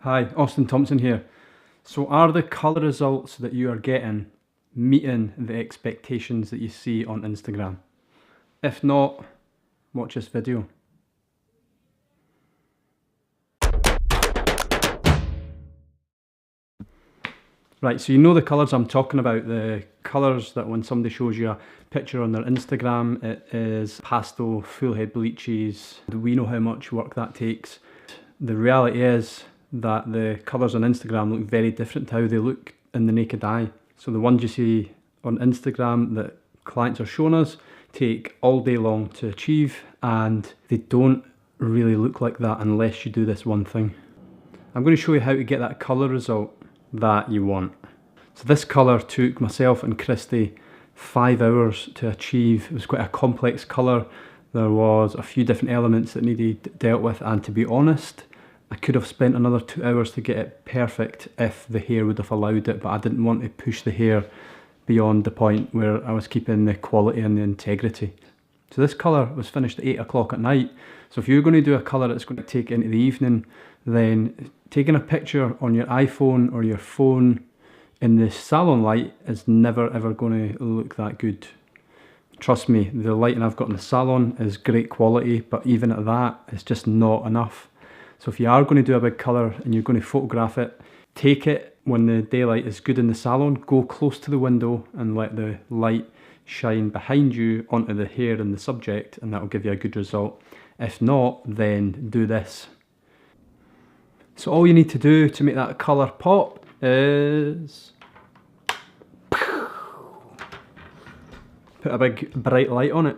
Hi, Austen Thomson here. So are the colour results that you are getting meeting the expectations that you see on Instagram? If not, watch this video. Right, so you know the colours I'm talking about, the colours that when somebody shows you a picture on their Instagram, it is pastel, full head bleaches. We know how much work that takes. The reality is that the colours on Instagram look very different to how they look in the naked eye. So the ones you see on Instagram that clients are showing us take all day long to achieve, and they don't really look like that unless you do this one thing. I'm going to show you how to get that colour result that you want. So this colour took myself and Christy 5 hours to achieve. It was quite a complex colour. There was a few different elements that needed dealt with, and to be honest, I could have spent another 2 hours to get it perfect if the hair would have allowed it, but I didn't want to push the hair beyond the point where I was keeping the quality and the integrity. So this colour was finished at 8 o'clock at night. So if you're going to do a colour that's going to take into the evening, then taking a picture on your iPhone or your phone in the salon light is never ever going to look that good. Trust me, the lighting I've got in the salon is great quality, but even at that, it's just not enough. So if you are going to do a big colour and you're going to photograph it, take it when the daylight is good in the salon, go close to the window and let the light shine behind you onto the hair and the subject, and that will give you a good result. If not, then do this. So all you need to do to make that colour pop is put a big bright light on it,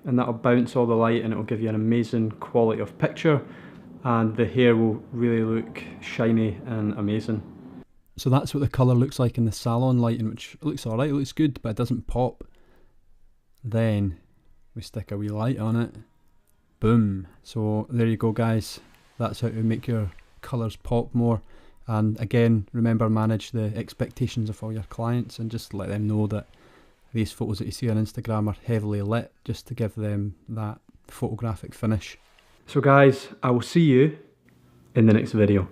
and that'll bounce all the light and it'll give you an amazing quality of picture, and the hair will really look shiny and amazing. So that's what the colour looks like in the salon lighting, which looks alright, it looks good, but it doesn't pop. Then we stick a wee light on it. Boom. So there you go, guys. That's how to make your colours pop more. And again, remember, manage the expectations of all your clients and just let them know that these photos that you see on Instagram are heavily lit, just to give them that photographic finish. So guys, I will see you in the next video.